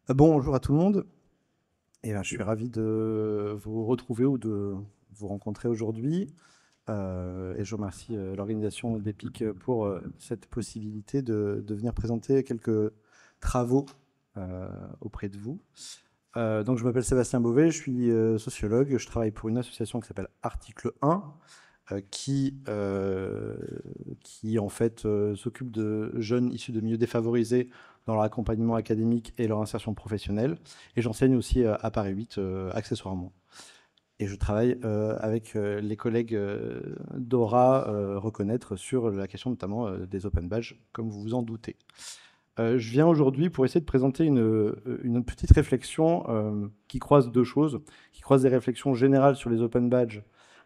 Bonjour à tout le monde. Je suis ravi de vous retrouver ou de vous rencontrer aujourd'hui. Et je remercie l'organisation d'EPIC pour cette possibilité de venir présenter quelques travaux auprès de vous. Donc, je m'appelle Sébastien Beauvais, je suis sociologue. Je travaille pour une association qui s'appelle Article 1, qui en fait s'occupe de jeunes issus de milieux défavorisés dans leur accompagnement académique et leur insertion professionnelle. Et j'enseigne aussi à Paris 8 accessoirement. Et je travaille avec les collègues d'Aura Reconnaître sur la question notamment des open badges, comme vous vous en doutez. Je viens aujourd'hui pour essayer de présenter une petite réflexion qui croise deux choses, qui croise des réflexions générales sur les open badges,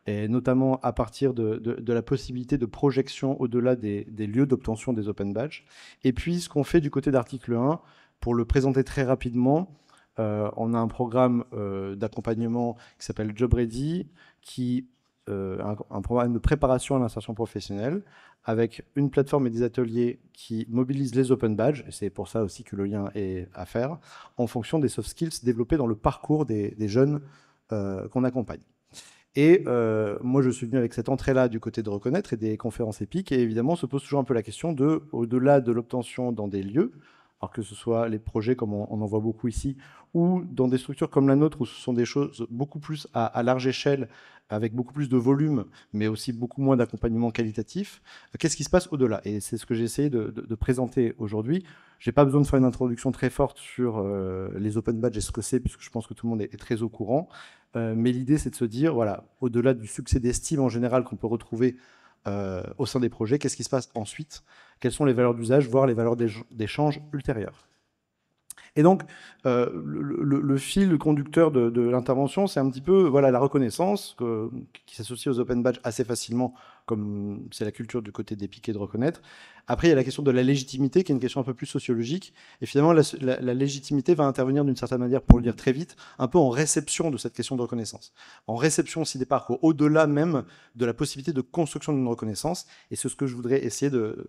et notamment à partir de la possibilité de projection au-delà des lieux d'obtention des open badges. Et puis ce qu'on fait du côté d'article 1, pour le présenter très rapidement, on a un programme d'accompagnement qui s'appelle Job Ready, un programme de préparation à l'insertion professionnelle, avec une plateforme et des ateliers qui mobilisent les open badges, et c'est pour ça aussi que le lien est à faire, en fonction des soft skills développés dans le parcours des jeunes qu'on accompagne. Et moi, je suis venu avec cette entrée-là du côté de Reconnaître et des conférences épiques, et évidemment, se pose toujours un peu la question de, au-delà de l'obtention dans des lieux, alors que ce soit les projets comme on en voit beaucoup ici, ou dans des structures comme la nôtre, où ce sont des choses beaucoup plus à large échelle, avec beaucoup plus de volume, mais aussi beaucoup moins d'accompagnement qualitatif. Qu'est-ce qui se passe au-delà? Et c'est ce que j'ai essayé de présenter aujourd'hui. Je n'ai pas besoin de faire une introduction très forte sur les open badges et ce que c'est, puisque je pense que tout le monde est très au courant. Mais l'idée, c'est de se dire, voilà, au-delà du succès d'estime en général qu'on peut retrouver au sein des projets, qu'est-ce qui se passe ensuite? Quelles sont les valeurs d'usage, voire les valeurs d'échange ultérieures? Et donc, le fil conducteur de l'intervention, c'est un petit peu voilà, la reconnaissance qui s'associe aux open badges assez facilement, comme c'est la culture du côté des piquets de reconnaître. Après, il y a la question de la légitimité, qui est une question un peu plus sociologique. Et finalement, la légitimité va intervenir d'une certaine manière, pour le dire très vite, un peu en réception de cette question de reconnaissance. En réception aussi des parcours, au-delà même de la possibilité de construction d'une reconnaissance. Et c'est ce que je voudrais essayer de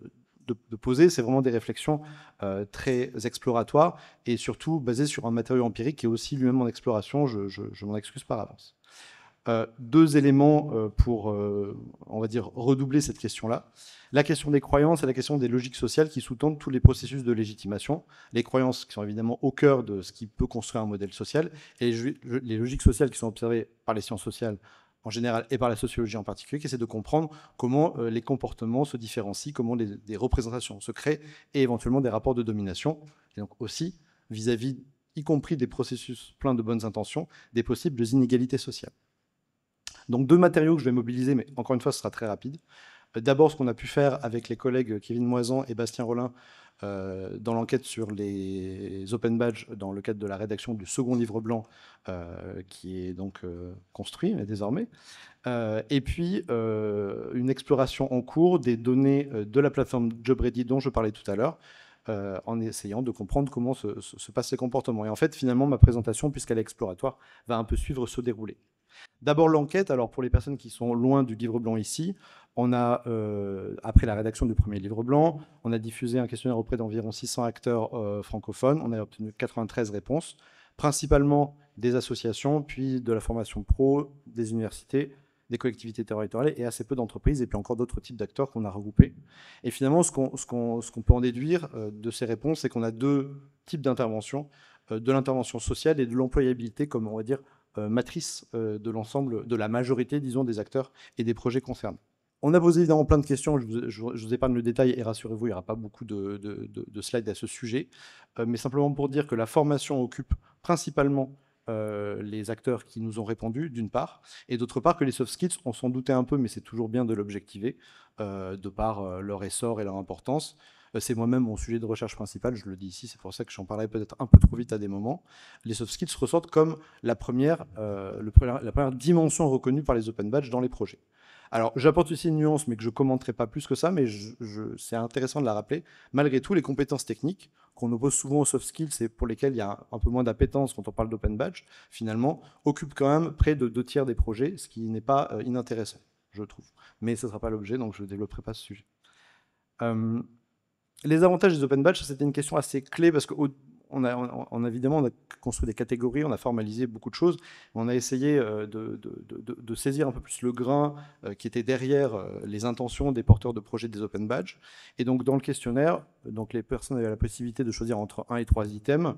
poser, c'est vraiment des réflexions très exploratoires et surtout basées sur un matériau empirique qui est aussi lui-même en exploration, je m'en excuse par avance. Deux éléments pour, on va dire, redoubler cette question-là. La question des croyances et la question des logiques sociales qui sous-tendent tous les processus de légitimation. Les croyances qui sont évidemment au cœur de ce qui peut construire un modèle social et les logiques sociales qui sont observées par les sciences sociales en général et par la sociologie en particulier, qui essaie de comprendre comment les comportements se différencient, comment des représentations se créent et éventuellement des rapports de domination. Et donc aussi vis-à-vis, y compris des processus pleins de bonnes intentions, des possibles inégalités sociales. Donc deux matériaux que je vais mobiliser, mais encore une fois, ce sera très rapide. D'abord, ce qu'on a pu faire avec les collègues Kevin Moisan et Bastien Rollin dans l'enquête sur les open badges dans le cadre de la rédaction du second livre blanc qui est donc construit désormais. Et puis, une exploration en cours des données de la plateforme JobReady dont je parlais tout à l'heure, en essayant de comprendre comment se passent les comportements. Et en fait, finalement, ma présentation, puisqu'elle est exploratoire, va un peu suivre ce déroulé. D'abord l'enquête, alors pour les personnes qui sont loin du livre blanc ici, on a, après la rédaction du premier livre blanc, on a diffusé un questionnaire auprès d'environ 600 acteurs francophones, on a obtenu 93 réponses, principalement des associations, puis de la formation pro, des universités, des collectivités territoriales et assez peu d'entreprises, et puis encore d'autres types d'acteurs qu'on a regroupés. Et finalement, ce qu'on peut en déduire de ces réponses, c'est qu'on a deux types d'interventions, de l'intervention sociale et de l'employabilité, comme on va dire, matrice de l'ensemble, de la majorité, disons, des acteurs et des projets concernés. On a posé évidemment plein de questions, je vous épargne le détail et rassurez-vous, il n'y aura pas beaucoup de slides à ce sujet, mais simplement pour dire que la formation occupe principalement les acteurs qui nous ont répondu, d'une part, et d'autre part que les soft skills, on s'en doutait un peu, mais c'est toujours bien de l'objectiver, de par leur essor et leur importance. C'est moi-même mon sujet de recherche principal, je le dis ici, c'est pour ça que j'en parlais peut-être un peu trop vite à des moments. Les soft skills ressortent comme la première dimension reconnue par les open badges dans les projets. Alors, j'apporte aussi une nuance, mais que je ne commenterai pas plus que ça, mais c'est intéressant de la rappeler. Malgré tout, les compétences techniques qu'on oppose souvent aux soft skills et pour lesquelles il y a un peu moins d'appétence quand on parle d'open badge, finalement, occupent quand même près de 2 tiers des projets, ce qui n'est pas inintéressant, je trouve. Mais ce ne sera pas l'objet, donc je ne développerai pas ce sujet. Les avantages des open badges, c'était une question assez clé parce qu'on évidemment, on a construit des catégories, on a formalisé beaucoup de choses. On a essayé de saisir un peu plus le grain qui était derrière les intentions des porteurs de projets des Open Badges. Et donc, dans le questionnaire, donc les personnes avaient la possibilité de choisir entre 1 et 3 items.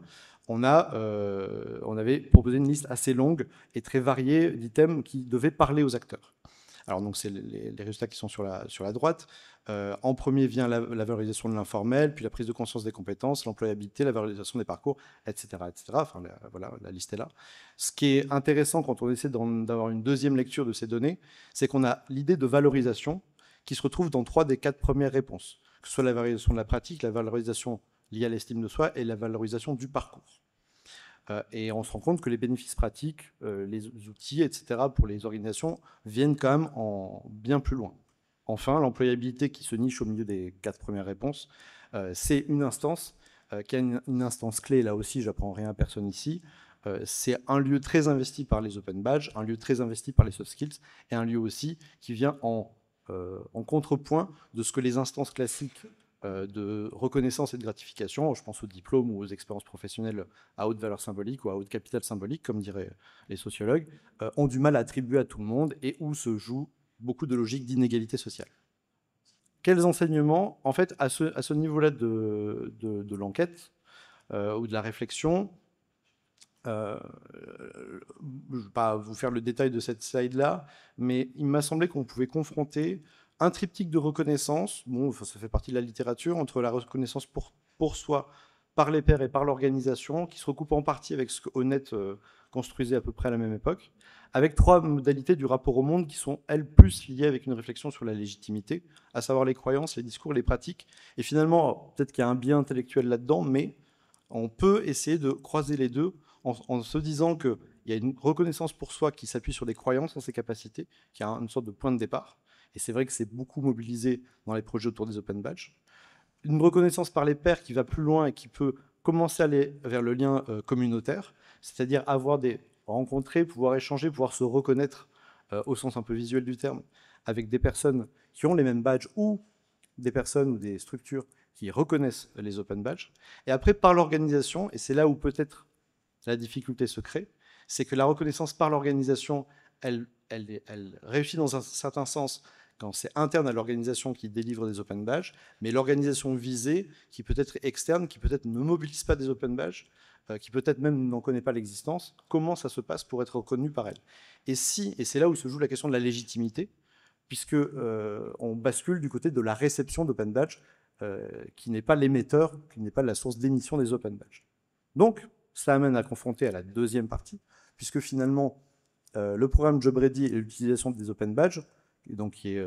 On avait proposé une liste assez longue et très variée d'items qui devaient parler aux acteurs. Alors, donc, c'est les résultats qui sont sur la droite. En premier vient la valorisation de l'informel, puis la prise de conscience des compétences, l'employabilité, la valorisation des parcours, etc. etc. Enfin, voilà, la liste est là. Ce qui est intéressant quand on essaie d'avoir une deuxième lecture de ces données, c'est qu'on a l'idée de valorisation qui se retrouve dans 3 des 4 premières réponses, que ce soit la valorisation de la pratique, la valorisation liée à l'estime de soi et la valorisation du parcours. Et on se rend compte que les bénéfices pratiques, les outils, etc., pour les organisations, viennent quand même en bien plus loin. Enfin, l'employabilité qui se niche au milieu des 4 premières réponses, c'est une instance qui a une instance clé, là aussi, j'apprends rien à personne ici. C'est un lieu très investi par les Open Badges, un lieu très investi par les soft skills, et un lieu aussi qui vient en contrepoint de ce que les instances classiques de reconnaissance et de gratification, je pense aux diplômes ou aux expériences professionnelles à haute valeur symbolique ou à haute capital symbolique, comme diraient les sociologues, ont du mal à attribuer à tout le monde et où se joue beaucoup de logique d'inégalité sociale. Quels enseignements, en fait, à ce niveau-là de l'enquête ou de la réflexion, je ne vais pas vous faire le détail de cette slide-là, mais il m'a semblé qu'on pouvait confronter un triptyque de reconnaissance, bon, ça fait partie de la littérature, entre la reconnaissance pour soi, par les pairs et par l'organisation, qui se recoupe en partie avec ce que Honnête construisait à peu près à la même époque, avec 3 modalités du rapport au monde qui sont, elles, plus liées avec une réflexion sur la légitimité, à savoir les croyances, les discours, les pratiques. Et finalement, peut-être qu'il y a un biais intellectuel là-dedans, mais on peut essayer de croiser les deux en se disant qu'il y a une reconnaissance pour soi qui s'appuie sur des croyances en ses capacités, qui a une sorte de point de départ. Et c'est vrai que c'est beaucoup mobilisé dans les projets autour des Open Badges. Une reconnaissance par les pairs qui va plus loin et qui peut commencer à aller vers le lien communautaire, c'est-à-dire rencontrer, pouvoir échanger, pouvoir se reconnaître au sens un peu visuel du terme, avec des personnes qui ont les mêmes badges ou des personnes ou des structures qui reconnaissent les Open Badges. Et après, par l'organisation, et c'est là où peut-être la difficulté se crée, c'est que la reconnaissance par l'organisation, elle réussit dans un certain sens quand c'est interne à l'organisation qui délivre des Open Badges, mais l'organisation visée, qui peut être externe, qui peut-être ne mobilise pas des Open Badges, qui peut-être même n'en connaît pas l'existence, comment ça se passe pour être reconnu par elle. Et c'est là où se joue la question de la légitimité, puisque on bascule du côté de la réception d'Open Badges, qui n'est pas l'émetteur, qui n'est pas la source d'émission des Open Badges. Donc, ça amène à confronter à la deuxième partie, puisque finalement, le programme JobReady et l'utilisation des Open Badges, donc qui est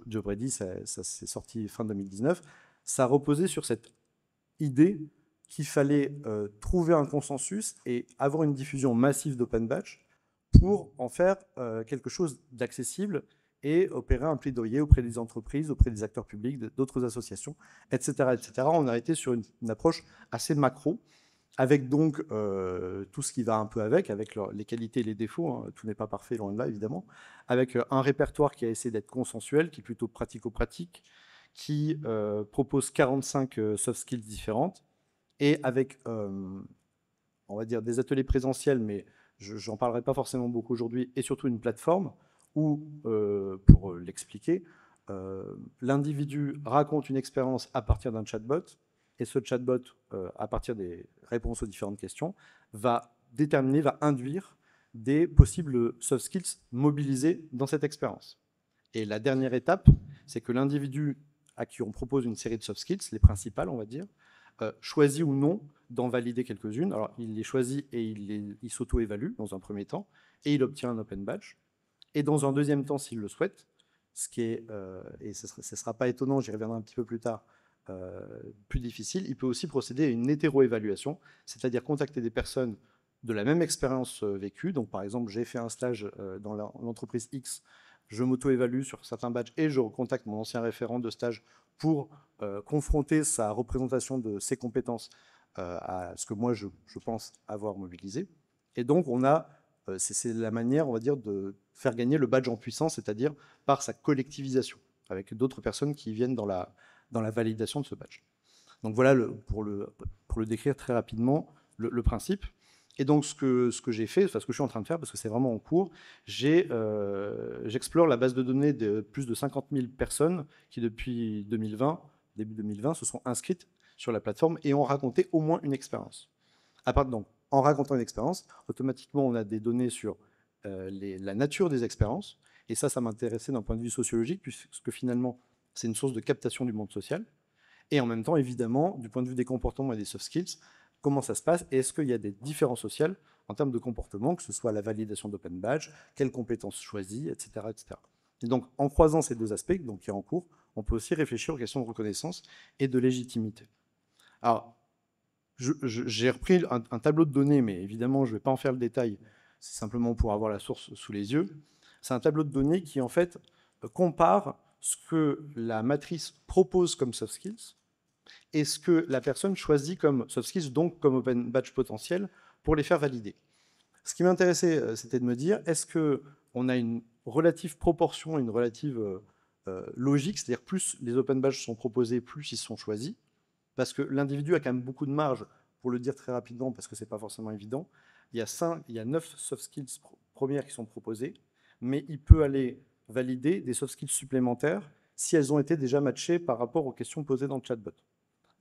JobReady, ça s'est sorti fin 2019, ça reposait sur cette idée qu'il fallait trouver un consensus et avoir une diffusion massive d'Open Badges pour en faire quelque chose d'accessible et opérer un plaidoyer auprès des entreprises, auprès des acteurs publics, d'autres associations, etc., etc. On a été sur une approche assez macro, avec donc tout ce qui va un peu avec les qualités et les défauts, hein, tout n'est pas parfait, loin de là, évidemment, avec un répertoire qui a essayé d'être consensuel, qui est plutôt pratico-pratique, qui propose 45 soft skills différentes, et avec, on va dire, des ateliers présentiels, mais j'en parlerai pas forcément beaucoup aujourd'hui, et surtout une plateforme où, pour l'expliquer, l'individu raconte une expérience à partir d'un chatbot, et ce chatbot, à partir des réponses aux différentes questions, va induire des possibles soft skills mobilisés dans cette expérience. Et la dernière étape, c'est que l'individu à qui on propose une série de soft skills, les principales, on va dire, choisit ou non d'en valider quelques-unes. Alors, il les choisit et il s'auto-évalue dans un premier temps, et il obtient un Open Badge. Et dans un deuxième temps, s'il le souhaite, ce qui est, et ce ne sera pas étonnant, j'y reviendrai un petit peu plus tard, plus difficile, il peut aussi procéder à une hétéro-évaluation, c'est-à-dire contacter des personnes de la même expérience vécue. Donc, par exemple, j'ai fait un stage dans l'entreprise X, je m'auto-évalue sur certains badges et je recontacte mon ancien référent de stage pour confronter sa représentation de ses compétences à ce que moi, je pense avoir mobilisé. Et donc, c'est la manière, on va dire, de faire gagner le badge en puissance, c'est-à-dire par sa collectivisation, avec d'autres personnes qui viennent dans la validation de ce badge. Donc voilà, pour pour le décrire très rapidement, le principe. Et donc, ce que j'ai fait, enfin, ce que je suis en train de faire, parce que c'est vraiment en cours, j'explore la base de données de plus de 50 000 personnes qui, depuis 2020, début 2020, se sont inscrites sur la plateforme et ont raconté au moins une expérience. Donc, en racontant une expérience, automatiquement, on a des données sur la nature des expériences. Et ça m'intéressait d'un point de vue sociologique, puisque finalement, c'est une source de captation du monde social. Et en même temps, évidemment, du point de vue des comportements et des soft skills, comment ça se passe et est-ce qu'il y a des différences sociales en termes de comportement, que ce soit la validation d'open badge, quelles compétences choisies, etc., etc. Et donc, en croisant ces deux aspects, donc qui est en cours, on peut aussi réfléchir aux questions de reconnaissance et de légitimité. Alors, j'ai repris un tableau de données, mais évidemment, je ne vais pas en faire le détail, c'est simplement pour avoir la source sous les yeux. C'est un tableau de données qui, en fait, compare ce que la matrice propose comme soft skills et ce que la personne choisit comme soft skills, donc comme open badge potentiel, pour les faire valider. Ce qui m'intéressait, c'était de me dire, est-ce qu'on a une relative proportion, une relative logique, c'est-à-dire plus les open badges sont proposés, plus ils sont choisis, parce que l'individu a quand même beaucoup de marge, pour le dire très rapidement, parce que ce n'est pas forcément évident. Il y a 9 soft skills premières qui sont proposées, mais il peut aller valider des soft skills supplémentaires si elles ont été déjà matchées par rapport aux questions posées dans le chatbot.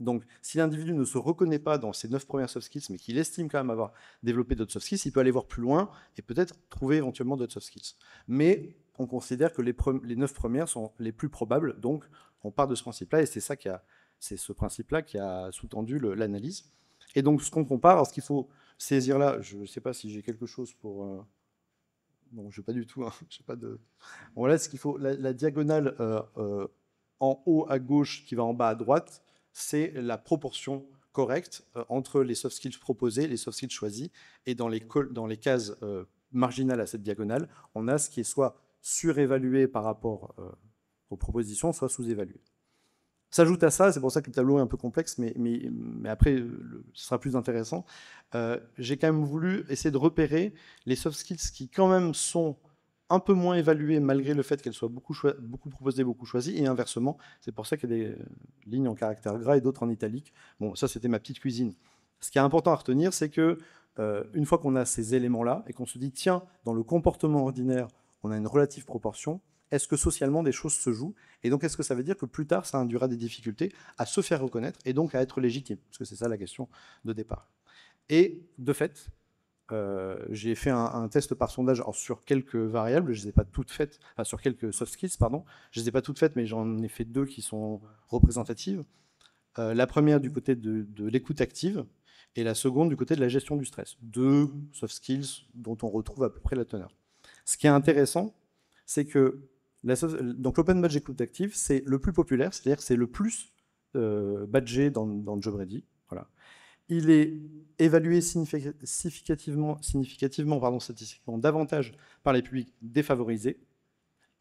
Donc, si l'individu ne se reconnaît pas dans ces 9 premières soft skills, mais qu'il estime quand même avoir développé d'autres soft skills, il peut aller voir plus loin et peut-être trouver éventuellement d'autres soft skills. Mais on considère que les 9 premières sont les plus probables, donc on part de ce principe-là, et c'est ce principe-là qui a sous-tendu l'analyse. Et donc, ce qu'on compare, alors ce qu'il faut saisir là, je ne sais pas si j'ai quelque chose pour... Non, je n'ai pas du tout. Hein, pas de... Bon, voilà ce qu'il faut. La diagonale en haut à gauche qui va en bas à droite, c'est la proportion correcte entre les soft skills proposés, les soft skills choisis, et dans les cases marginales à cette diagonale, on a ce qui est soit surévalué par rapport aux propositions, soit sous-évalué. S'ajoute à ça, c'est pour ça que le tableau est un peu complexe, mais après, ce sera plus intéressant. J'ai quand même voulu essayer de repérer les soft skills qui quand même sont un peu moins évaluées malgré le fait qu'elles soient beaucoup proposées, beaucoup choisies, et inversement. C'est pour ça qu'il y a des lignes en caractère gras et d'autres en italique. Bon, ça, c'était ma petite cuisine. Ce qui est important à retenir, c'est que une fois qu'on a ces éléments-là et qu'on se dit, tiens, dans le comportement ordinaire, on a une relative proportion, est-ce que socialement des choses se jouent? Et donc, est-ce que ça veut dire que plus tard, ça induira des difficultés à se faire reconnaître et donc à être légitime? Parce que c'est ça la question de départ. Et de fait, j'ai fait un test par sondage sur quelques variables, je ne les ai pas toutes faites, enfin sur quelques soft skills, pardon, je ne les ai pas toutes faites, mais j'en ai fait 2 qui sont représentatives. La première du côté de l'écoute active et la seconde du côté de la gestion du stress. 2 soft skills dont on retrouve à peu près la teneur. Ce qui est intéressant, c'est que donc l'open badge écoute active, c'est le plus populaire, c'est-à-dire que c'est le plus badgé dans JobReady. Voilà. Il est évalué significativement statistiquement davantage par les publics défavorisés,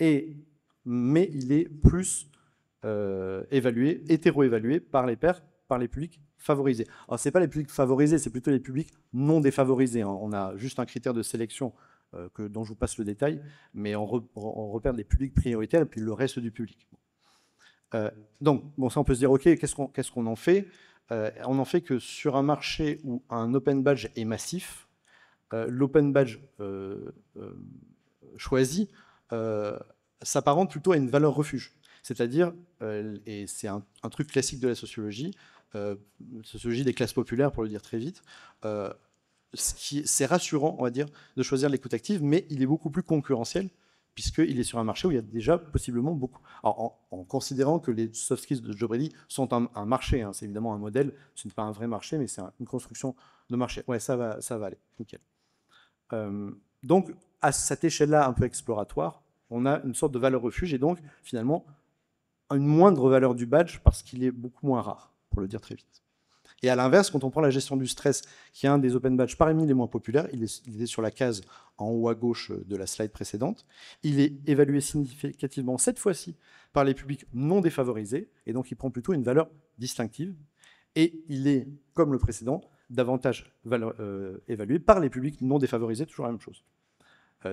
mais il est plus hétéro-évalué par les pairs, par les publics favorisés. Alors, ce n'est pas les publics favorisés, c'est plutôt les publics non défavorisés. Hein. On a juste un critère de sélection dont je vous passe le détail, mais on repère les publics prioritaires et puis le reste du public. Donc, bon, ça, on peut se dire, OK, qu'est-ce qu'on en fait? On en fait que sur un marché où un open badge est massif, l'open badge choisi s'apparente plutôt à une valeur refuge. C'est-à-dire, et c'est un truc classique de la sociologie des classes populaires, pour le dire très vite, c'est rassurant, on va dire, de choisir l'écoute active, mais il est beaucoup plus concurrentiel, puisqu'il est sur un marché où il y a déjà possiblement beaucoup... Alors, en considérant que les soft skills de JobReady sont un marché, hein, c'est évidemment un modèle, ce n'est pas un vrai marché, mais c'est une construction de marché. Ouais, ça va aller, nickel. Donc, à cette échelle-là un peu exploratoire, on a une sorte de valeur refuge, et donc, finalement, une moindre valeur du badge, parce qu'il est beaucoup moins rare, pour le dire très vite. Et à l'inverse, quand on prend la gestion du stress, qui est un des open badges parmi les moins populaires, il est sur la case en haut à gauche de la slide précédente, il est évalué significativement, cette fois-ci, par les publics non défavorisés, et donc il prend plutôt une valeur distinctive, et il est, comme le précédent, davantage évalué par les publics non défavorisés, toujours la même chose.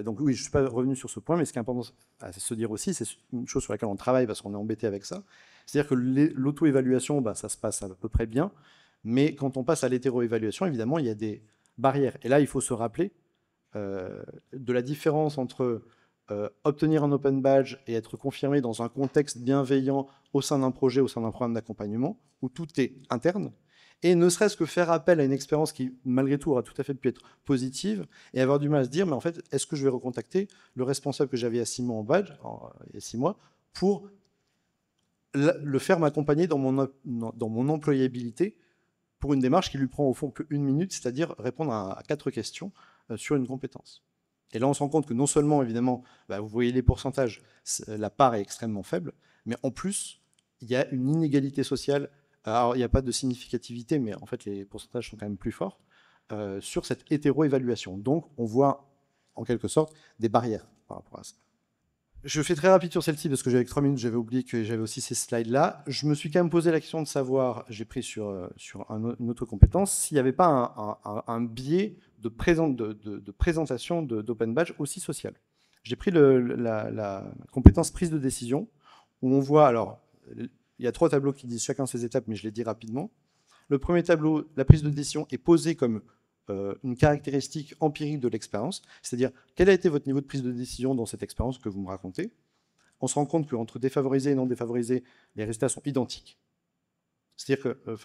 Donc oui, je ne suis pas revenu sur ce point, mais ce qui est important à se dire aussi, c'est une chose sur laquelle on travaille parce qu'on est embêté avec ça, c'est-à-dire que l'auto-évaluation, ça se passe à peu près bien, Mais quand on passe à l'hétéro-évaluation, évidemment, il y a des barrières. Et là, il faut se rappeler de la différence entre obtenir un open badge et être confirmé dans un contexte bienveillant au sein d'un projet, au sein d'un programme d'accompagnement, où tout est interne, et ne serait-ce que faire appel à une expérience qui, malgré tout, aura tout à fait pu être positive, et avoir du mal à se dire, mais en fait, est-ce que je vais recontacter le responsable que j'avais il y a 6 mois en badge, il y a 6 mois, pour le faire m'accompagner dans mon employabilité pour une démarche qui lui prend au fond qu'une minute, c'est-à-dire répondre à 4 questions sur une compétence. Et là, on se rend compte que non seulement, évidemment, vous voyez les pourcentages, la part est extrêmement faible, mais en plus, il y a une inégalité sociale. Alors, il n'y a pas de significativité, mais en fait, les pourcentages sont quand même plus forts sur cette hétéro-évaluation. Donc, on voit, en quelque sorte, des barrières par rapport à ça. Je fais très rapide sur celle-ci parce que j'avais 3 minutes, j'avais oublié que j'avais aussi ces slides-là. Je me suis quand même posé la question de savoir, j'ai pris sur une autre compétence, s'il n'y avait pas un biais de présentation d'Open Badge aussi social. J'ai pris la compétence prise de décision, où on voit, alors, il y a 3 tableaux qui disent chacun ses étapes, mais je les dis rapidement. Le premier tableau, la prise de décision est posée comme une caractéristique empirique de l'expérience, c'est-à-dire quel a été votre niveau de prise de décision dans cette expérience que vous me racontez. On se rend compte qu'entre défavorisés et non défavorisés, les résultats sont identiques. C'est-à-dire que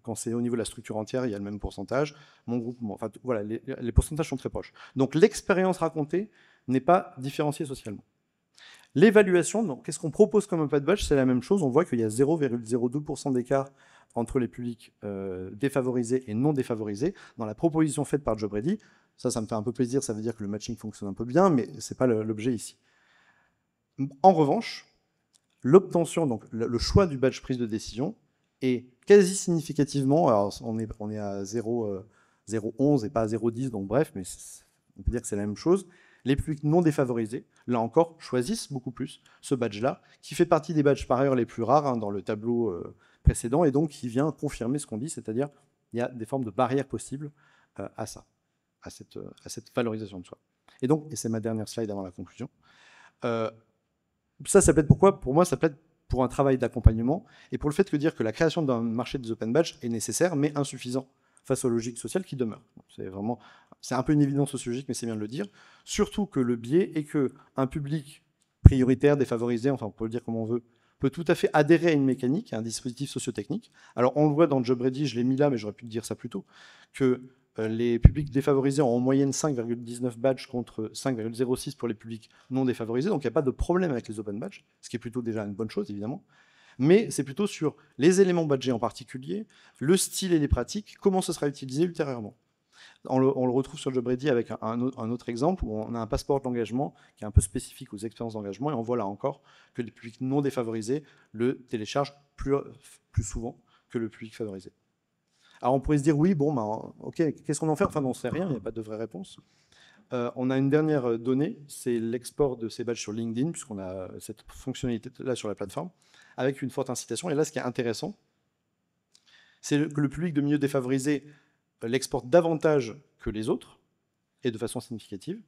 quand c'est au niveau de la structure entière, il y a le même pourcentage. Mon groupe, voilà, les pourcentages sont très proches. Donc l'expérience racontée n'est pas différenciée socialement. L'évaluation, donc qu'est-ce qu'on propose comme open badge? C'est la même chose. On voit qu'il y a 0,02% d'écart entre les publics défavorisés et non défavorisés dans la proposition faite par JobReady. Ça me fait un peu plaisir, ça veut dire que le matching fonctionne un peu bien, mais ce n'est pas l'objet ici. En revanche, l'obtention, donc le choix du badge prise de décision est quasi significativement, alors on est à 0,11 et pas à 0,10, donc bref, mais on peut dire que c'est la même chose. Les publics non défavorisés, là encore, choisissent beaucoup plus ce badge-là, qui fait partie des badges par ailleurs les plus rares dans le tableau précédent, et donc qui vient confirmer ce qu'on dit, c'est-à-dire il y a des formes de barrières possibles à ça, à cette valorisation de soi. Et donc, et c'est ma dernière slide avant la conclusion, ça plaide pourquoi? Pour moi, ça plaide pour un travail d'accompagnement, et pour le fait de dire que la création d'un marché des open badges est nécessaire, mais insuffisant face aux logiques sociales qui demeurent. C'est un peu une évidence sociologique, mais c'est bien de le dire. Surtout que le biais est qu'un public prioritaire, défavorisé, enfin on peut le dire comme on veut, peut tout à fait adhérer à une mécanique, à un dispositif sociotechnique. Alors on le voit dans JobReady, je l'ai mis là, mais j'aurais pu dire ça plus tôt, que les publics défavorisés ont en moyenne 5,19 badges contre 5,06 pour les publics non défavorisés, donc il n'y a pas de problème avec les open badges, ce qui est plutôt déjà une bonne chose, évidemment. Mais c'est plutôt sur les éléments badgés en particulier, le style et les pratiques, comment ce sera utilisé ultérieurement. On le retrouve sur JobReady avec un autre exemple où on a un passeport d'engagement qui est un peu spécifique aux expériences d'engagement, et on voit là encore que les publics non défavorisés le téléchargent plus souvent que le public favorisé. Alors on pourrait se dire, oui, bon, ok, qu'est-ce qu'on en fait? Enfin, on ne sait rien, il n'y a pas de vraie réponse. On a une dernière donnée, c'est l'export de ces badges sur LinkedIn, puisqu'on a cette fonctionnalité-là sur la plateforme, avec une forte incitation. Et là, ce qui est intéressant, c'est que le public de milieu défavorisé l'exporte davantage que les autres, et de façon significative.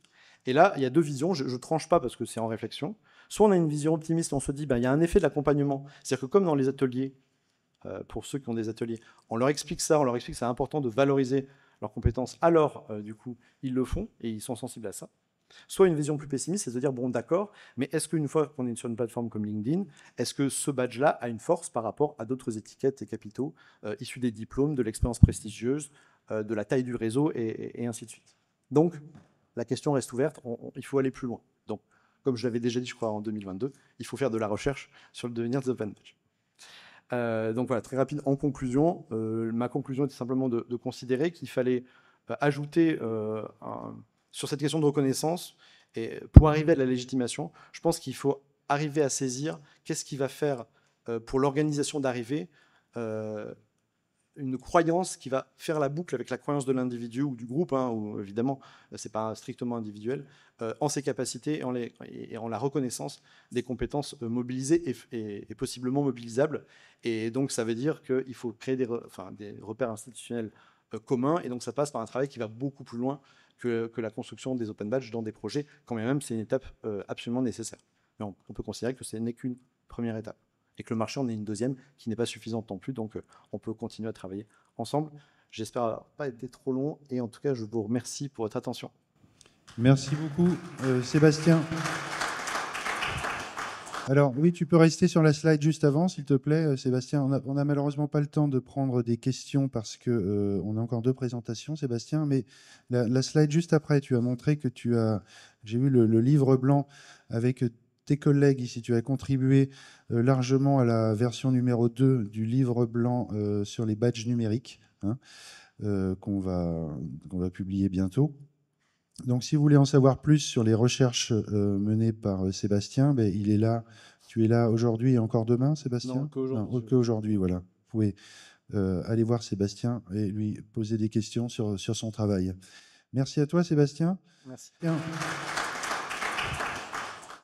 Et là, il y a 2 visions, je ne tranche pas parce que c'est en réflexion. Soit on a une vision optimiste, on se dit, il y a un effet de l'accompagnement. C'est-à-dire que comme dans les ateliers, pour ceux qui ont des ateliers, on leur explique ça, on leur explique que c'est important de valoriser leurs compétences, alors du coup, ils le font et ils sont sensibles à ça. Soit une vision plus pessimiste, c'est de dire, bon d'accord, mais est-ce qu'une fois qu'on est sur une plateforme comme LinkedIn, est-ce que ce badge-là a une force par rapport à d'autres étiquettes et capitaux issus des diplômes, de l'expérience prestigieuse, de la taille du réseau, et ainsi de suite. Donc, la question reste ouverte, il faut aller plus loin. Donc, comme je l'avais déjà dit, je crois, en 2022, il faut faire de la recherche sur le devenir des open badges. Donc voilà, très rapide en conclusion. Ma conclusion était simplement de considérer qu'il fallait ajouter sur cette question de reconnaissance, et pour arriver à la légitimation, je pense qu'il faut arriver à saisir qu'est-ce qui va faire pour l'organisation d'arrivée une croyance qui va faire la boucle avec la croyance de l'individu ou du groupe, où évidemment, ce n'est pas strictement individuel, en ses capacités et en la reconnaissance des compétences mobilisées et possiblement mobilisables. Et donc, ça veut dire qu'il faut créer des repères institutionnels communs, et donc ça passe par un travail qui va beaucoup plus loin que la construction des open badges dans des projets, quand même c'est une étape absolument nécessaire. Mais on peut considérer que ce n'est qu'une première étape. et que le marché en est une deuxième qui n'est pas suffisante non plus. Donc, on peut continuer à travailler ensemble. J'espère pas été trop long et en tout cas, je vous remercie pour votre attention. Merci beaucoup, Sébastien. Alors oui, tu peux rester sur la slide juste avant, s'il te plaît, Sébastien. On n'a malheureusement pas le temps de prendre des questions parce que on a encore 2 présentations, Sébastien. Mais la slide juste après, tu as montré que j'ai vu le livre blanc avec tes collègues ici. Tu as contribué largement à la version numéro 2 du livre blanc sur les badges numériques, hein, qu'on va publier bientôt. Donc, si vous voulez en savoir plus sur les recherches menées par Sébastien, ben, il est là. Tu es là aujourd'hui et encore demain, Sébastien? Non, qu'aujourd'hui. Non, qu'aujourd'hui, voilà. Vous pouvez aller voir Sébastien et lui poser des questions sur son travail. Merci à toi, Sébastien. Merci. Bien.